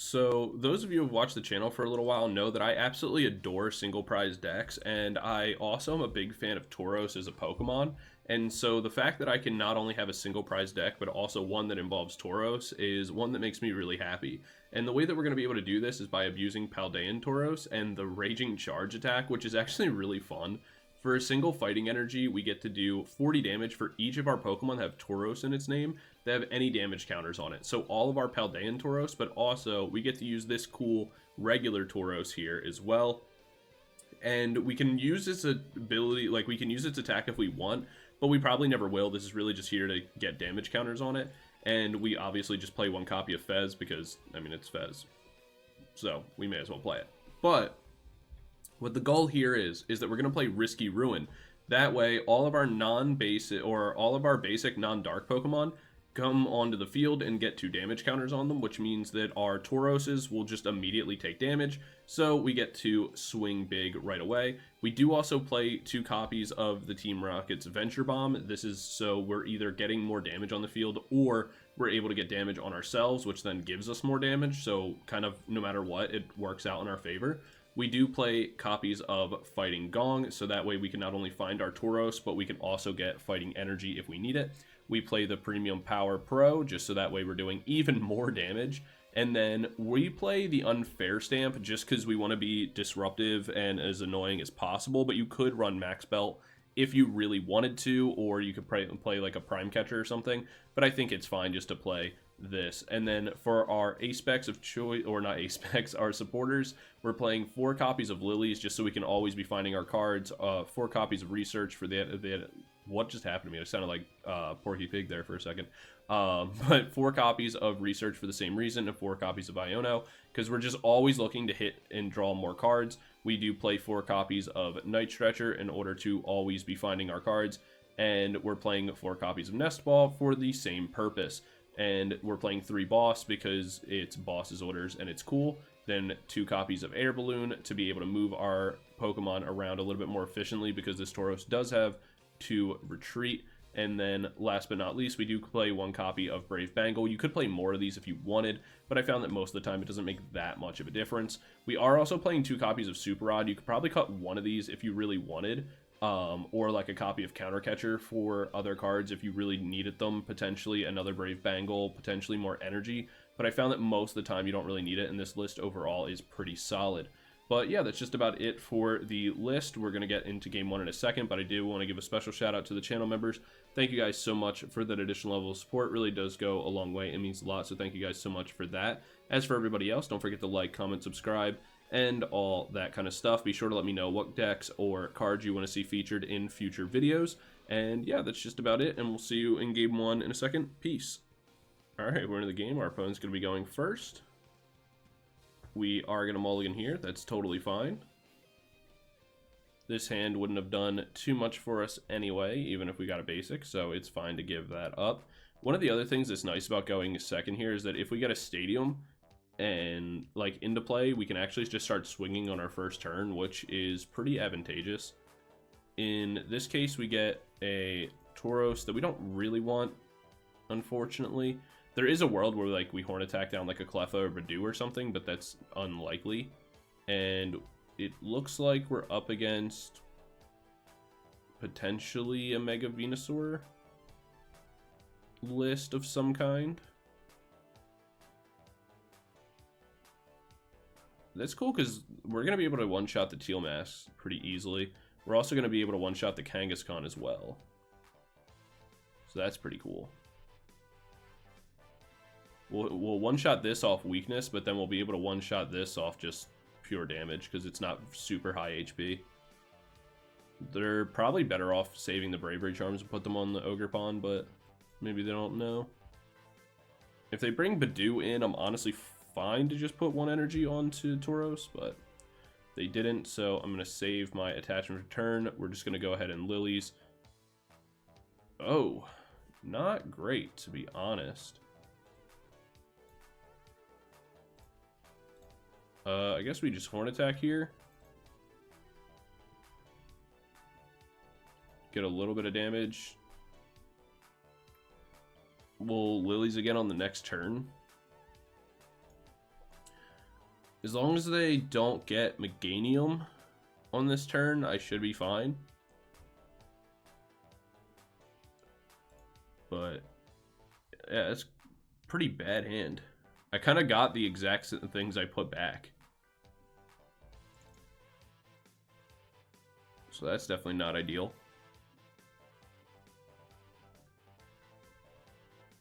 So those of you who have watched the channel for a little while know that I absolutely adore single prize decks, and I also am a big fan of Tauros as a Pokemon. And so the fact that I can not only have a single prize deck, but also one that involves Tauros is one that makes me really happy. And the way that we're going to be able to do this is by abusing Paldean Tauros and the Raging Charge attack, which is actually really fun. For a single Fighting Energy, we get to do 40 damage for each of our Pokemon that have Tauros in its name that have any damage counters on it. So all of our Paldean Tauros, but also we get to use this cool regular Tauros here as well. And we can use this ability, like we can use its attack if we want, but we probably never will. This is really just here to get damage counters on it. And we obviously just play one copy of Fez because, I mean, it's Fez. So we may as well play it. But what the goal here is that we're going to play Risky Ruin. That way, all of our non-basic, or all of our basic non-dark Pokemon come onto the field and get 2 damage counters on them, which means that our Tauroses will just immediately take damage, so we get to swing big right away. We do also play 2 copies of the Team Rocket's Venture Bomb. This is so we're either getting more damage on the field, or we're able to get damage on ourselves, which then gives us more damage, so kind of no matter what, it works out in our favor. We do play copies of Fighting Gong, so that way we can not only find our Tauros, but we can also get Fighting Energy if we need it. We play the Premium Power Pro, just so that way we're doing even more damage. And then we play the Unfair Stamp, just because we want to be disruptive and as annoying as possible, but you could run Max Belt if you really wanted to, or you could play like a Prime Catcher or something, but I think it's fine just to play this. And then for our A-Specs of choice, or not A-Specs, our supporters, we're playing 4 copies of Lillies just so we can always be finding our cards, 4 copies of Research for the what just happened to me? I sounded like Porky Pig there for a second. But 4 copies of Research for the same reason, and 4 copies of Iono, because we're just always looking to hit and draw more cards. We do play 4 copies of Night Stretcher in order to always be finding our cards, and we're playing 4 copies of Nest Ball for the same purpose. And we're playing 3 Boss because it's Boss's orders and it's cool. Then 2 copies of Air Balloon to be able to move our Pokemon around a little bit more efficiently, because this Tauros does have 2 Retreat. And then last but not least, we do play 1 copy of Brave Bangle. You could play more of these if you wanted, but I found that most of the time it doesn't make that much of a difference. We are also playing 2 copies of Super Rod. You could probably cut one of these if you really wanted. Or like a copy of Counter Catcher for other cards if you really needed them, potentially another Brave Bangle, potentially more energy, but I found that most of the time you don't really need it, and this list overall is pretty solid. But yeah, that's just about it for the list. We're going to get into game 1 in a second, but I do want to give a special shout out to the channel members. Thank you guys so much for that additional level of support. It really does go a long way. It means a lot, so thank you guys so much for that. As for everybody else, don't forget to like, comment, subscribe, and all that kind of stuff. Be sure to let me know what decks or cards you want to see featured in future videos. And yeah, that's just about it, and we'll see you in game 1 in a second. Peace. Alright, we're into the game. Our opponent's going to be going first. We are going to mulligan here. That's totally fine. This hand wouldn't have done too much for us anyway, even if we got a basic, so it's fine to give that up. One of the other things that's nice about going second here is that if we get a Stadium and like into play, we can actually just start swinging on our first turn, which is pretty advantageous. In this case, we get a Tauros that we don't really want, unfortunately. There is a world where like we Horn Attack down like a Cleffa or Badoo or something, but that's unlikely. And it looks like we're up against potentially a Mega Venusaur list of some kind. That's cool because we're going to be able to one-shot the Teal Mask pretty easily. We're also going to be able to one-shot the Kangaskhan as well. So that's pretty cool. We'll one-shot this off weakness, but then we'll be able to one-shot this off just pure damage because it's not super high HP. They're probably better off saving the Bravery Charms and put them on the Ogre Pond, but maybe they don't know. If they bring Badoo in, I'm honestly fine to just put 1 energy onto Tauros, but they didn't, so I'm going to save my attachment return. We're just going to go ahead and Lilies. Oh, not great, to be honest. I guess we just Horn Attack here. Get a little bit of damage. We'll Lilies again on the next turn. As long as they don't get Meganium on this turn, I should be fine. But yeah, it's pretty bad hand. I kind of got the exact things I put back. So that's definitely not ideal.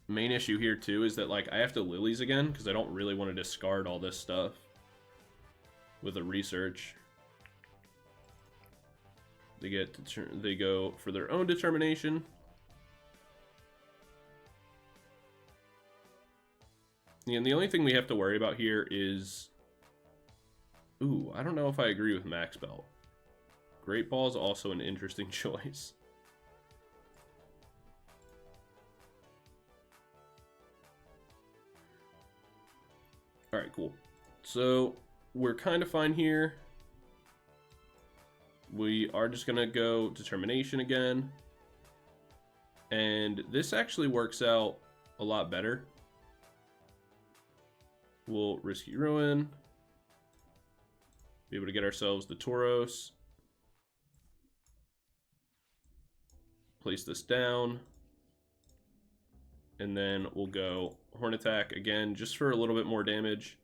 Main issue here too is that like I have to Lillies again because I don't really want to discard all this stuff with a research. They go for their own determination. And the only thing we have to worry about here is, ooh, I don't know if I agree with Max Belt. Great Ball is also an interesting choice. Alright, cool. So, we're kind of fine here. We are just going to go Determination again. And this actually works out a lot better. We'll Risky Ruin. Be able to get ourselves the Tauros. Place this down. And then we'll go Horn Attack again, just for a little bit more damage.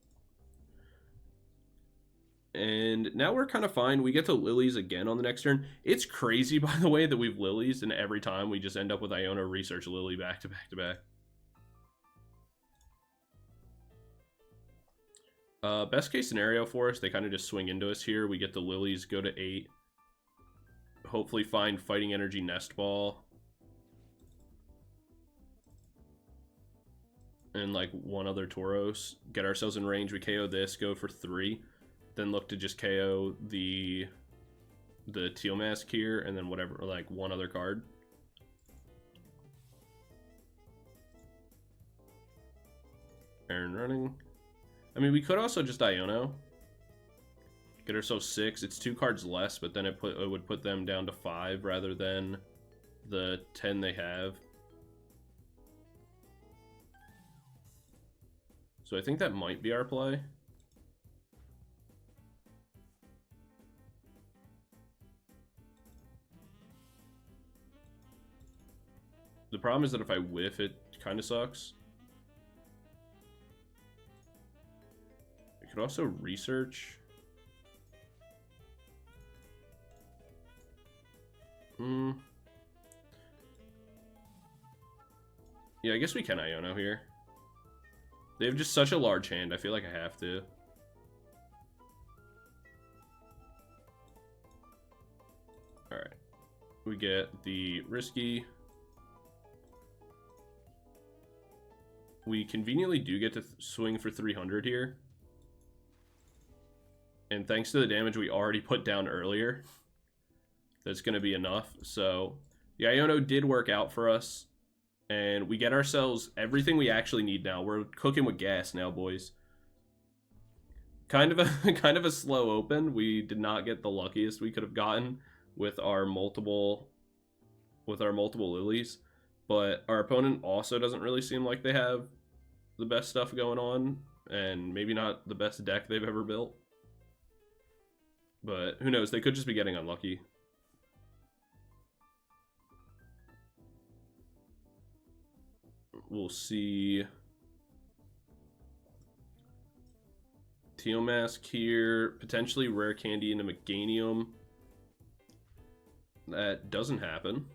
And now we're kind of fine. We get to Lillies again on the next turn. It's crazy, by the way, that we've Lillies, and every time we just end up with Iono Research Lillie back to back to back. Best case scenario for us, they kind of just swing into us here. We get the Lillies, go to 8. Hopefully find Fighting Energy Nest Ball. And like one other Tauros. Get ourselves in range. We KO this, go for 3. Then look to just KO the Teal Mask here, and then whatever, like one other card. Aaron running. I mean, we could also just Iono. Get ourselves 6. It's 2 cards less, but then it would put them down to 5 rather than the 10 they have. So I think that might be our play. The problem is that if I whiff, it kind of sucks. I could also research. Yeah, I guess we can Iono here. They have just such a large hand, I feel like I have to. Alright. We get the Risky. We conveniently do get to swing for 300 here. And thanks to the damage we already put down earlier, that's going to be enough. So the Iono did work out for us. And we get ourselves everything we actually need now. We're cooking with gas now, boys. Kind of a slow open. We did not get the luckiest we could have gotten with our multiple Lillies. But our opponent also doesn't really seem like they have the best stuff going on, and maybe not the best deck they've ever built. But who knows? They could just be getting unlucky. We'll see. Teal Mask here. Potentially Rare Candy into Meganium. That doesn't happen.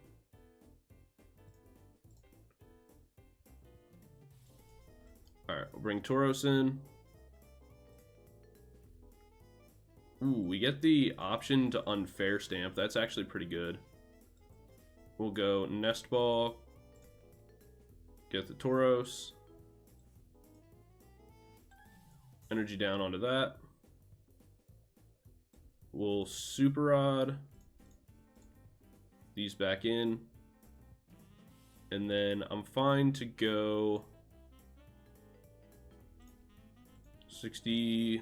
Alright, we'll bring Tauros in. Ooh, we get the option to Unfair Stamp. That's actually pretty good. We'll go Nest Ball. Get the Tauros. Energy down onto that. We'll Super Rod. These back in. And then I'm fine to go 60,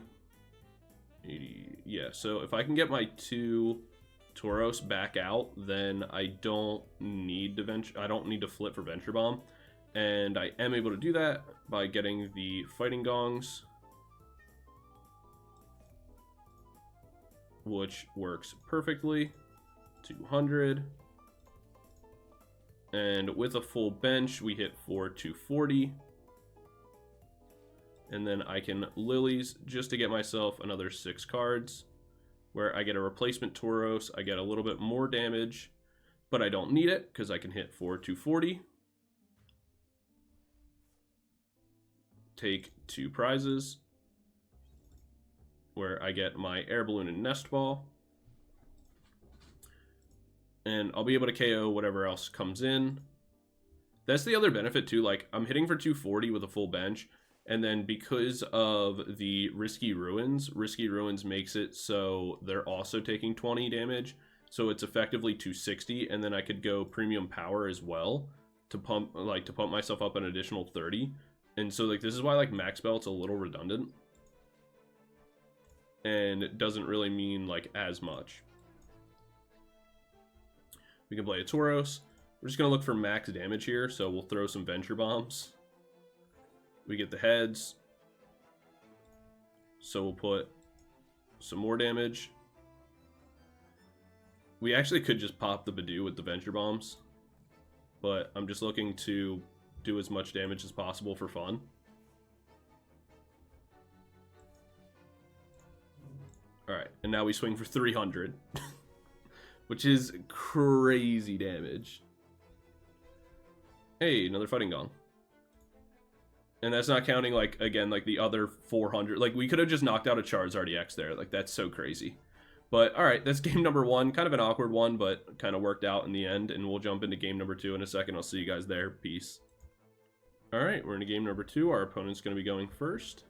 80. Yeah, so if I can get my 2 Tauros back out, then I don't need to flip for Venture Bomb. And I am able to do that by getting the Fighting Gongs. which works perfectly. 200. And with a full bench, we hit for 240. And then I can Lilies just to get myself another 6 cards, where I get a replacement Tauros. I get a little bit more damage, but I don't need it because I can hit for 240. Take 2 prizes, where I get my Air Balloon and Nest Ball. And I'll be able to KO whatever else comes in. That's the other benefit too, like I'm hitting for 240 with a full bench, and then because of the Risky Ruins makes it so they're also taking 20 damage, so it's effectively 260, and then I could go Premium Power as well to pump myself up an additional 30. And so like this is why like Max Belt's a little redundant. And it doesn't really mean like as much. We can play a Tauros. We're just going to look for max damage here, so we'll throw some Venture Bombs. We get the heads. So we'll put some more damage. We actually could just pop the Badoo with the Venture Bombs, but I'm just looking to do as much damage as possible for fun. Alright, and now we swing for 300. Which is crazy damage. Hey, another Fighting Gong. And that's not counting, like, again, like the other 400. Like, we could have just knocked out a Charizard EX there. Like, that's so crazy. But, alright, that's game number 1. Kind of an awkward one, but kind of worked out in the end. And we'll jump into game number 2 in a second. I'll see you guys there. Peace. Alright, we're into game number 2. Our opponent's going to be going first.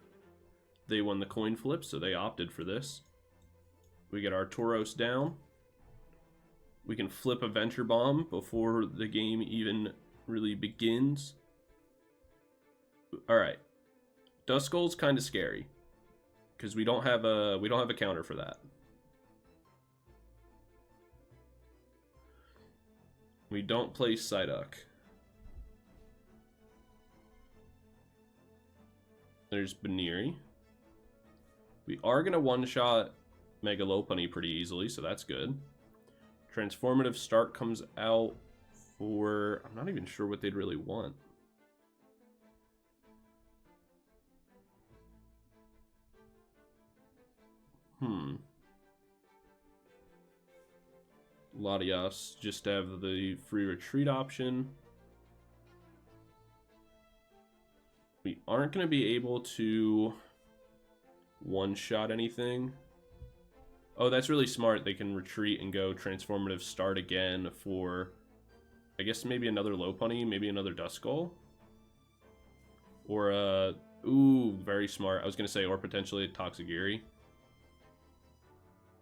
They won the coin flip, so they opted for this. We get our Tauros down. We can flip a Venture Bomb before the game even really begins. Alright. Duskull's kind of scary, because we don't have a counter for that. We don't play Psyduck. There's Baniri. We are going to one-shot Mega Lopunny pretty easily, so that's good. Transformative Start comes out for... I'm not even sure what they'd really want. Latias just have the free retreat option. We aren't going to be able to one-shot anything. Oh, that's really smart. They can retreat and go Transformative Start again for, I guess, maybe another Lopunny, maybe another Duskull. Or, ooh, very smart. I was going to say, or potentially a Toxagiri.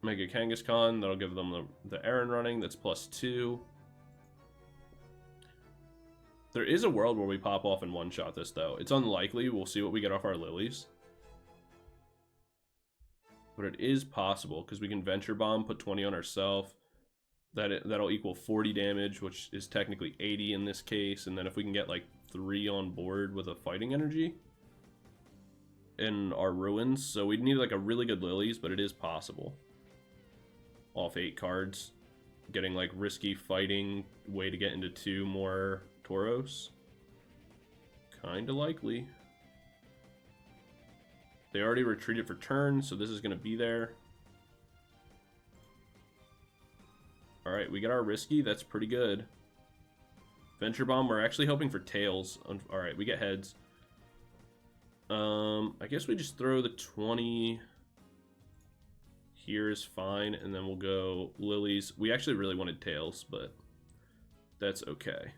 Mega Kangaskhan, that'll give them the Aaron running, that's +2. There is a world where we pop off and one-shot this, though. It's unlikely. We'll see what we get off our Lilies. But it is possible, because we can Venture Bomb, put 20 on ourselves. That'll equal 40 damage, which is technically 80 in this case. And then if we can get like 3 on board with a Fighting Energy in our Ruins. So we'd need like a really good Lilies, but it is possible. Off 8 cards. Getting like risky fighting way to get into 2 more Tauros. Kinda likely. They already retreated for turn, so this is going to be there. Alright, we get our Risky. That's pretty good. Venture Bomb, we're actually hoping for Tails. Alright, we get heads. I guess we just throw the 20 here is fine, and then we'll go Lilies. We actually really wanted Tails, but that's okay.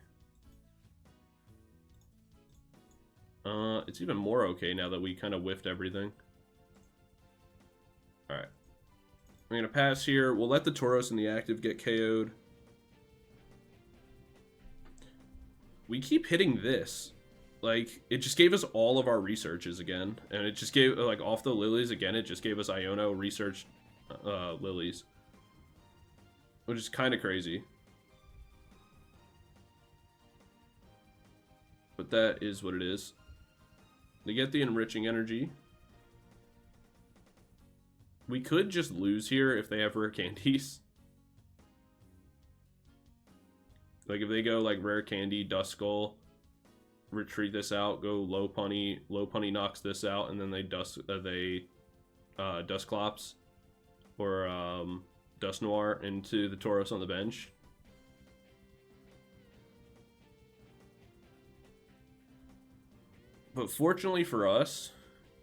It's even more okay now that we kind of whiffed everything. Alright. We're going to pass here. We'll let the Tauros and the active get KO'd. We keep hitting this. Like, it just gave us all of our researches again. And it just gave, like, off the Lilies again, it just gave us Iono research Lilies. Which is kind of crazy. But that is what it is. They get the enriching energy. We could just lose here if they have rare candies. Like if they go like rare candy, Dust Skull, retreat this out, go low punny knocks this out, and then they Dust Clops or Dust Noir into the Tauros on the bench. But fortunately for us,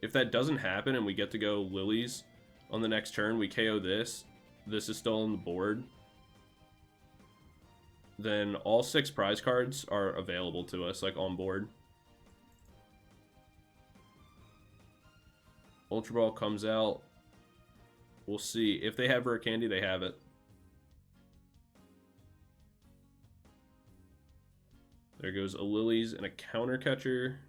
if that doesn't happen and we get to go Lilies on the next turn, we KO this. This is still on the board. Then all 6 prize cards are available to us, like on board. Ultra Ball comes out. We'll see. If they have rare candy, they have it. There goes a Lilies and a Counter Catcher.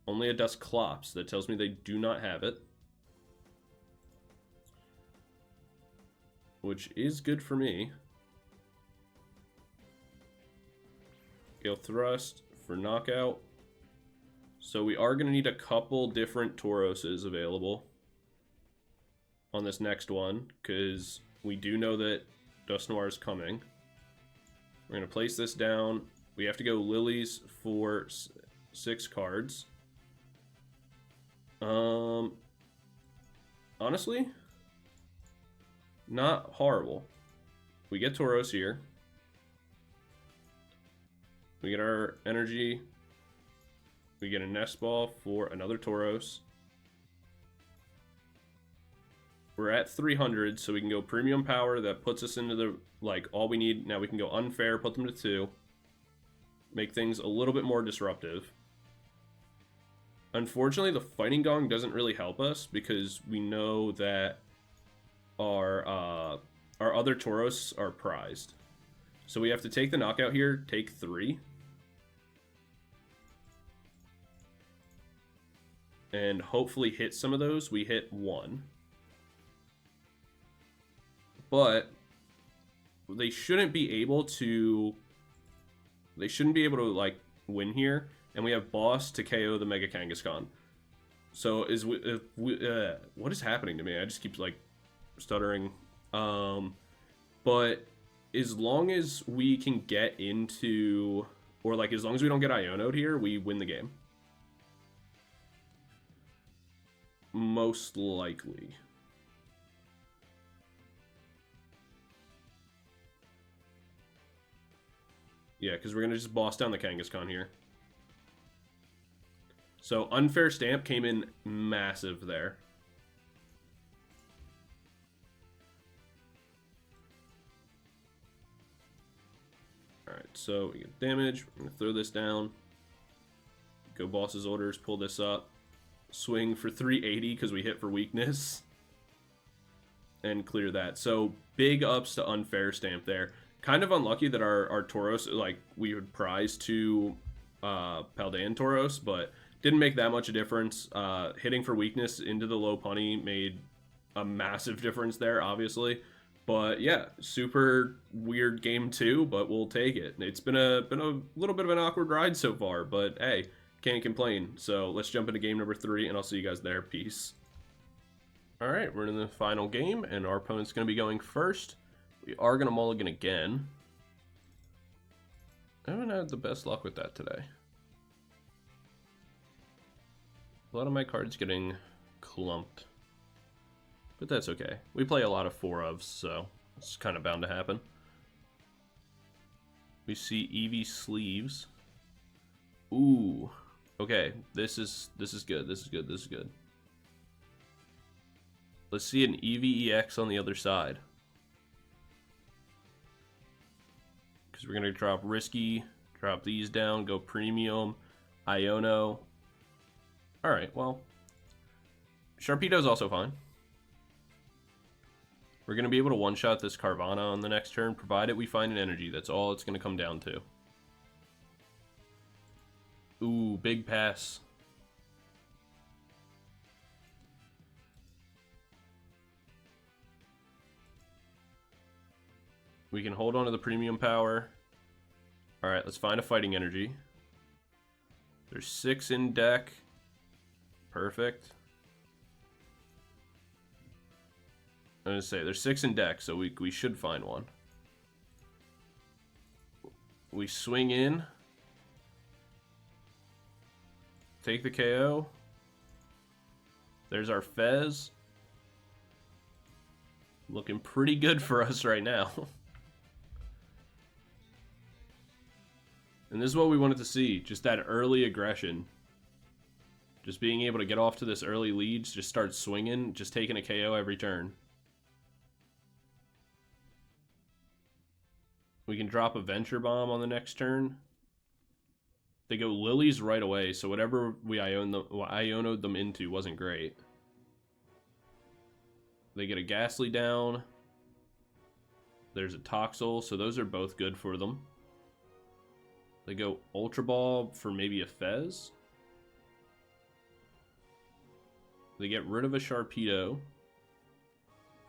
Only a Dust Clops. That tells me they do not have it. Which is good for me. Gale Thrust for knockout. So we are going to need a couple different Tauroses available on this next one, because we do know that Dust Noir is coming. We're going to place this down. We have to go Lilies for 6 cards. Honestly, not horrible. We get Tauros here. We get our energy. We get a Nest Ball for another Tauros. We're at 300, so we can go Premium Power. That puts us into the, like, all we need. Now we can go Unfair, put them to 2. Make things a little bit more disruptive. Unfortunately, the Fighting Gong doesn't really help us because we know that our other Tauros are prized. So we have to take the knockout here, take 3. And hopefully hit some of those. We hit 1. But they shouldn't be able to like win here. And we have Boss to KO the Mega Kangaskhan. So what is happening to me? I just keep like stuttering. But as long as we can get into, or like as long as we don't get Iono'd here, we win the game. Most likely. Yeah, because we're going to just boss down the Kangaskhan here. So Unfair Stamp came in massive there. Alright, so we get damage. We're going to throw this down. Go Boss's Orders, pull this up. Swing for 380 because we hit for weakness. And clear that. So big ups to Unfair Stamp there. Kind of unlucky that our Tauros, like, we would prize to Paldean Tauros, but didn't make that much a difference. Hitting for weakness into the low punny made a massive difference there, obviously. But yeah, super weird game 2, but we'll take it. It's been a little bit of an awkward ride so far, but hey, can't complain. So let's jump into game number 3, and I'll see you guys there. Peace. All right, we're in the final game, and our opponent's going to be going first. We are going to mulligan again. I haven't had the best luck with that today. A lot of my cards getting clumped. But that's okay. We play a lot of 4-ofs, so it's kind of bound to happen. We see Eevee Sleeves. Ooh. Okay, this is good. This is good. This is good. Let's see an Eevee EX on the other side. Because we're going to drop Risky, drop these down, go Premium, Iono. Alright, well, Sharpedo's also fine. We're going to be able to one-shot this Carvanha on the next turn, provided we find an energy. That's all it's going to come down to. Ooh, big pass. We can hold on to the Premium Power. Alright, let's find a Fighting Energy. There's 6 in deck. Perfect. I'm gonna say there's 6 in deck, so we should find one. We swing in, take the KO. There's our Fez. Looking pretty good for us right now. And this is what we wanted to see, just that early aggression. Just being able to get off to this early leads, just start swinging, just taking a KO every turn. We can drop a Venture Bomb on the next turn. They go Lilies right away, so whatever we Iono'd them into wasn't great. They get a Ghastly down. There's a Toxel, so those are both good for them. They go Ultra Ball for maybe a Fez. They get rid of a Sharpedo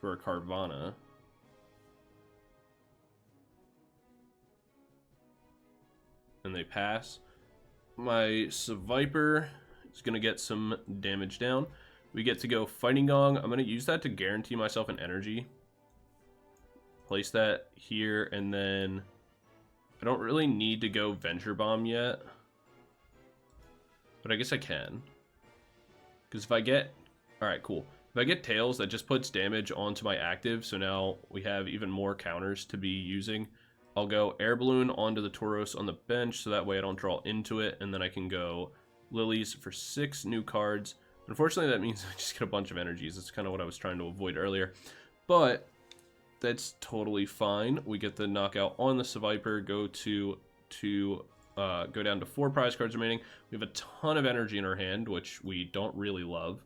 for a Carvanha. And they pass. My Seviper is going to get some damage down. We get to go Fighting Gong. I'm going to use that to guarantee myself an energy. Place that here, and then I don't really need to go Venture Bomb yet. But I guess I can. Because if I get... Alright, cool. If I get Tails, that just puts damage onto my active, so now we have even more counters to be using. I'll go Air Balloon onto the Tauros on the bench, so that way I don't draw into it, and then I can go Lilies for 6 new cards. Unfortunately, that means I just get a bunch of energies. That's kind of what I was trying to avoid earlier. But that's totally fine. We get the knockout on the Seviper, go down to 4 prize cards remaining. We have a ton of energy in our hand, which we don't really love.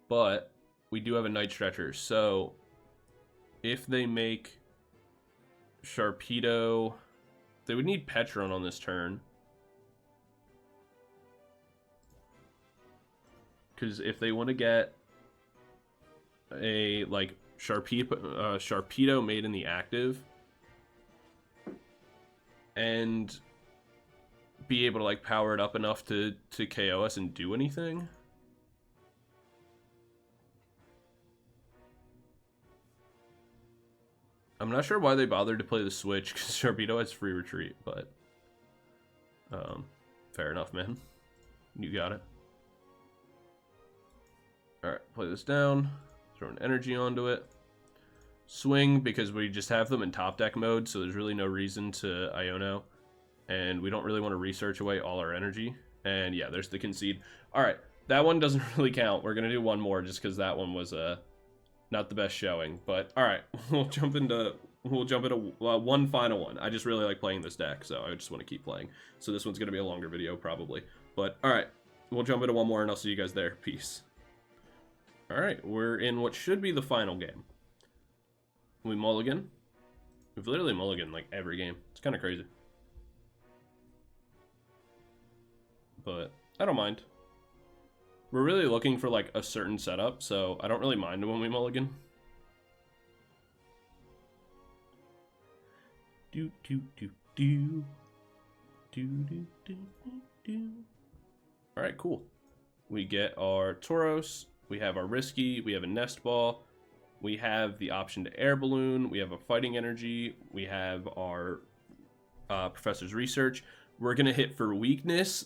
But we do have a Night Stretcher, so if they make Sharpedo, they would need Petron on this turn. Because if they want to get a like Sharpedo made in the active and be able to like power it up enough to KO us and do anything. I'm not sure why they bothered to play the switch, because Sharpedo has free retreat, but fair enough, man. You got it. Alright, play this down. Throw an energy onto it. Swing, because we just have them in top deck mode, so there's really no reason to Iono. And we don't really want to research away all our energy. And yeah, there's the concede. Alright, that one doesn't really count. We're going to do one more, just because that one was not the best showing. But alright, we'll jump into one final one. I just really like playing this deck, so I just want to keep playing. So this one's going to be a longer video, probably. But alright, we'll jump into one more, and I'll see you guys there. Peace. Alright, we're in what should be the final game. We mulligan. We've literally mulliganed like every game. It's kind of crazy. But I don't mind. We're really looking for like a certain setup, so I don't really mind when we mulligan. Do do do do do do do do. All right, cool. We get our Tauros. We have our Risky. We have a Nest Ball. We have the option to Air Balloon. We have a Fighting Energy. We have our Professor's Research. We're gonna hit for weakness.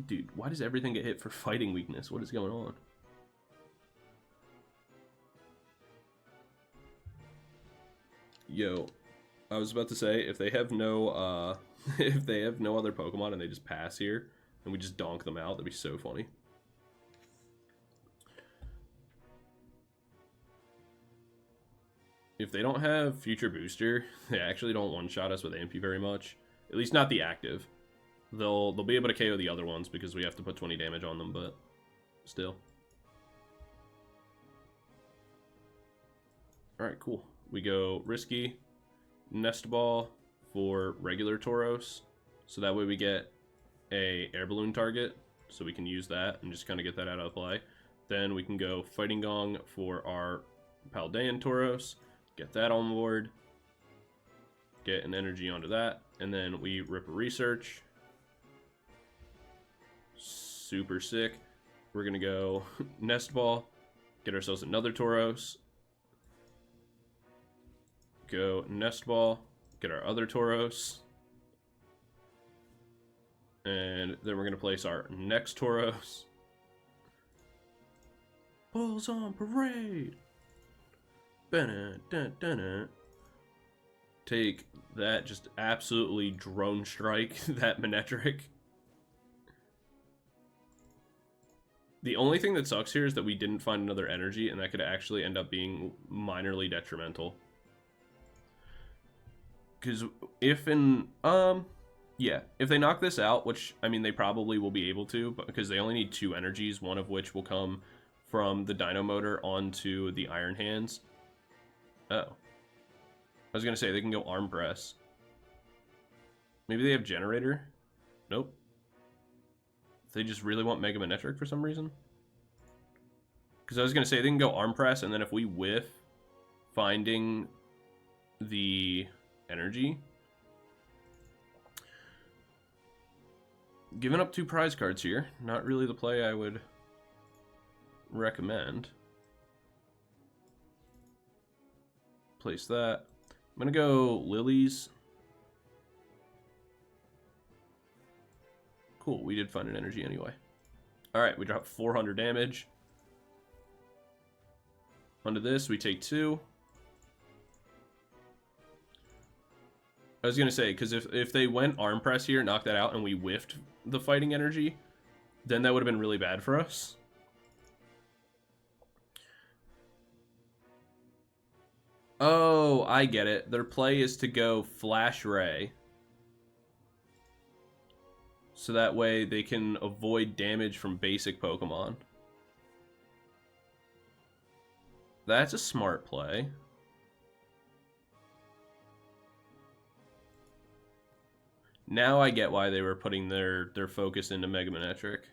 Dude, why does everything get hit for fighting weakness? What is going on? Yo, I was about to say, if they have no if they have no other Pokemon and they just pass here and we just donk them out, that'd be so funny. If they don't have Future Booster, they actually don't one-shot us with Ampy very much. At least not the active. They'll be able to KO the other ones because we have to put 20 damage on them, but still. Alright, cool. We go Risky, Nest Ball for regular Tauros. So that way we get a Air Balloon target, so we can use that and just kind of get that out of play. Then we can go Fighting Gong for our Paldean Tauros. Get that on board. Get an energy onto that. And then we rip a Research. Super sick. We're going to go Nest Ball. Get ourselves another Tauros. go Nest Ball, get our other Tauros. And then we're going to place our next Tauros. Bulls on parade! Ba-na-dun-dun-dun. Take that, just absolutely drone strike that Manectric. The only thing that sucks here is that we didn't find another energy, and that could actually end up being minorly detrimental. Because if yeah, if they knock this out, which, I mean, they probably will be able to, but because they only need 2 energies, one of which will come from the Dino Motor onto the Iron Hands. Oh. I was going to say, they can go Arm Press. Maybe they have Generator? Nope. They just really want Mega Manectric for some reason? Because I was going to say, they can go Arm Press, and then if we whiff finding the energy... Giving up 2 prize cards here. Not really the play I would recommend. Place that. I'm going to go Lilies. Cool, we did find an energy anyway. Alright, we dropped 400 damage. Onto this, we take 2. I was going to say, because if they went Arm Press here, knocked that out, and we whiffed the Fighting Energy, then that would have been really bad for us. Oh, I get it. Their play is to go Flash Ray. So that way they can avoid damage from basic Pokemon. That's a smart play. Now I get why they were putting their focus into Mega Manectric.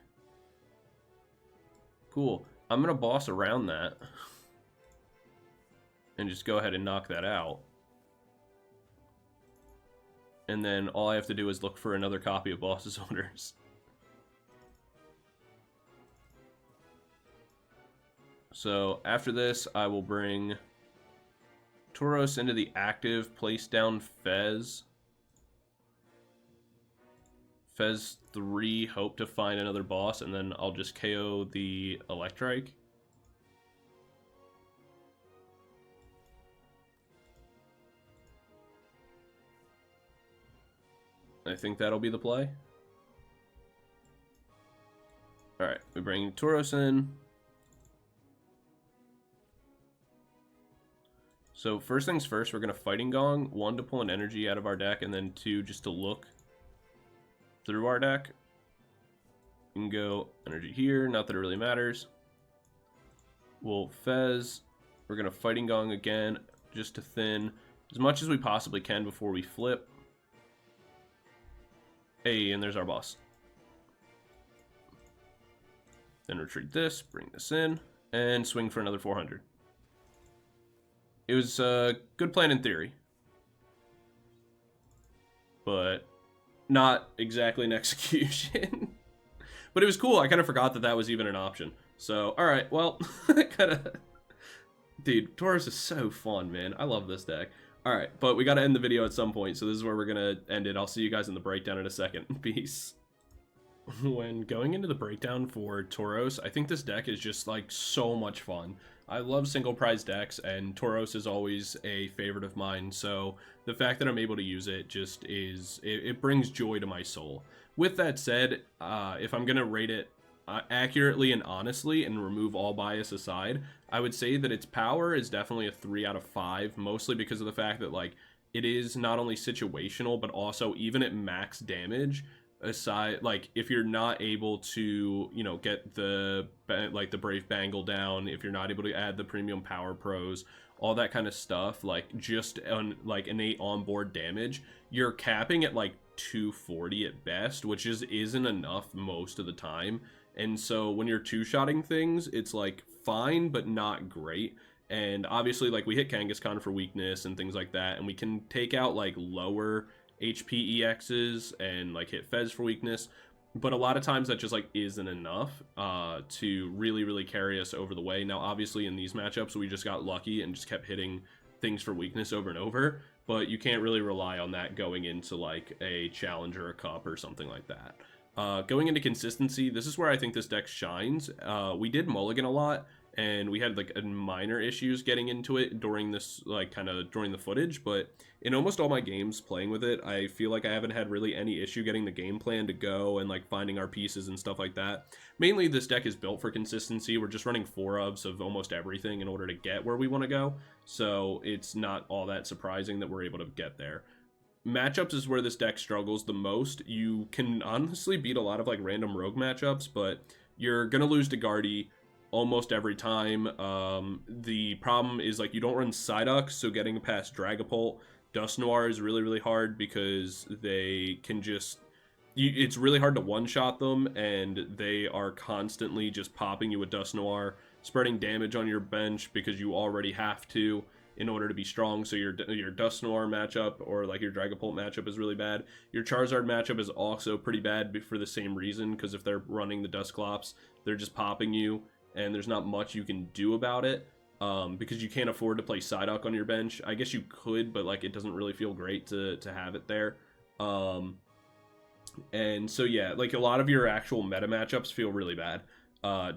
Cool. I'm going to boss around that. And just go ahead and knock that out. And then all I have to do is look for another copy of Boss's Orders. So after this, I will bring Tauros into the active, place down Fez. Fez 3, hope to find another boss, and then I'll just KO the Electrike. I think that'll be the play. Alright, we bring Tauros in. So first things first, we're going to Fighting Gong. 1 to pull an energy out of our deck, and then 2 just to look through our deck. You can go energy here, not that it really matters. We'll Fez. We're going to Fighting Gong again, just to thin as much as we possibly can before we flip. Hey, and there's our boss. Then retreat this, bring this in, and swing for another 400. It was a good plan in theory, but not exactly an execution. But it was cool. I kind of forgot that that was even an option. So, alright, well, dude, Tauros is so fun, man. I love this deck. Alright, but we got to end the video at some point, so this is where we're going to end it. I'll see you guys in the breakdown in a second. Peace. When going into the breakdown for Tauros, I think this deck is just, like, so much fun. I love single prize decks, and Tauros is always a favorite of mine, so the fact that I'm able to use it just is, it brings joy to my soul. With that said, if I'm going to rate it accurately and honestly and remove all bias aside, I would say that its power is definitely a 3 out of 5, mostly because of the fact that, like, it is not only situational, but also even at max damage, aside, like, if you're not able to, you know, get the, like, the Brave Bangle down, if you're not able to add the Premium Power Pros, all that kind of stuff, like, just on, like, innate onboard damage, you're capping at, like, 240 at best, which isn't enough most of the time. And so when you're two-shotting things, it's, like, fine, but not great. And obviously, like, we hit Kangaskhan for weakness and things like that, and we can take out, like, lower HP EXs and, like, hit Fez for weakness, but a lot of times that just, like, isn't enough to really carry us over the way. Now, obviously, in these matchups, we just got lucky and just kept hitting things for weakness over and over, but you can't really rely on that going into like a challenge or a cup or something like that. Going into consistency, this is where I think this deck shines. We did mulligan a lot, and we had like minor issues getting into it during this, like kind of during the footage, but in almost all my games playing with it, I feel like I haven't had really any issue getting the game plan to go and like finding our pieces and stuff like that. Mainly this deck is built for consistency. We're just running 4-ofs of almost everything in order to get where we want to go, so it's not all that surprising that we're able to get there. Matchups is where this deck struggles the most. You can honestly beat a lot of like random rogue matchups, but you're gonna lose to Guardy almost every time. The problem is like you don't run Psyduck, so getting past Dragapult, Dusknoir is really hard because they can just it's really hard to one-shot them, and they are constantly just popping you with Dusknoir, spreading damage on your bench because you already have to in order to be strong. So your Dusknoir matchup or like your Dragapult matchup is really bad. Your Charizard matchup is also pretty bad for the same reason, because if they're running the Dusclops, they're just popping you, and there's not much you can do about it, because you can't afford to play Psyduck on your bench. I guess you could, but like it doesn't really feel great to have it there. And so yeah, like a lot of your actual meta matchups feel really bad,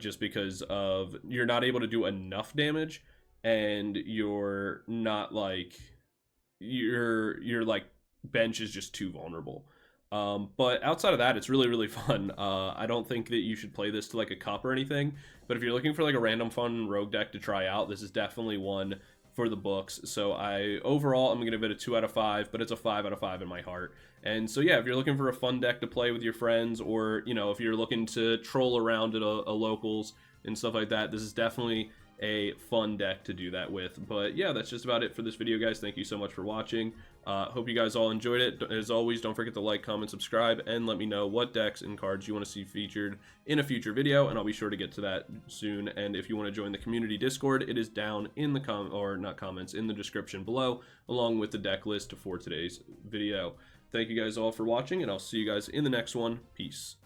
just because of you're not able to do enough damage, and you're not like your like bench is just too vulnerable. But outside of that, it's really fun. I don't think that you should play this to like a cup or anything, but if you're looking for like a random fun rogue deck to try out, this is definitely one for the books. So overall I'm gonna give it a 2 out of 5, but it's a 5 out of 5 in my heart. And so yeah, if you're looking for a fun deck to play with your friends, or you know, if you're looking to troll around at a locals and stuff like that, this is definitely a fun deck to do that with. But yeah, that's just about it for this video, guys. Thank you so much for watching. Hope you guys all enjoyed it. As always, don't forget to like, comment, subscribe, and let me know what decks and cards you want to see featured in a future video, and I'll be sure to get to that soon. And if you want to join the community Discord, it is down in the in the description below, along with the deck list for today's video. Thank you guys all for watching, and I'll see you guys in the next one. Peace.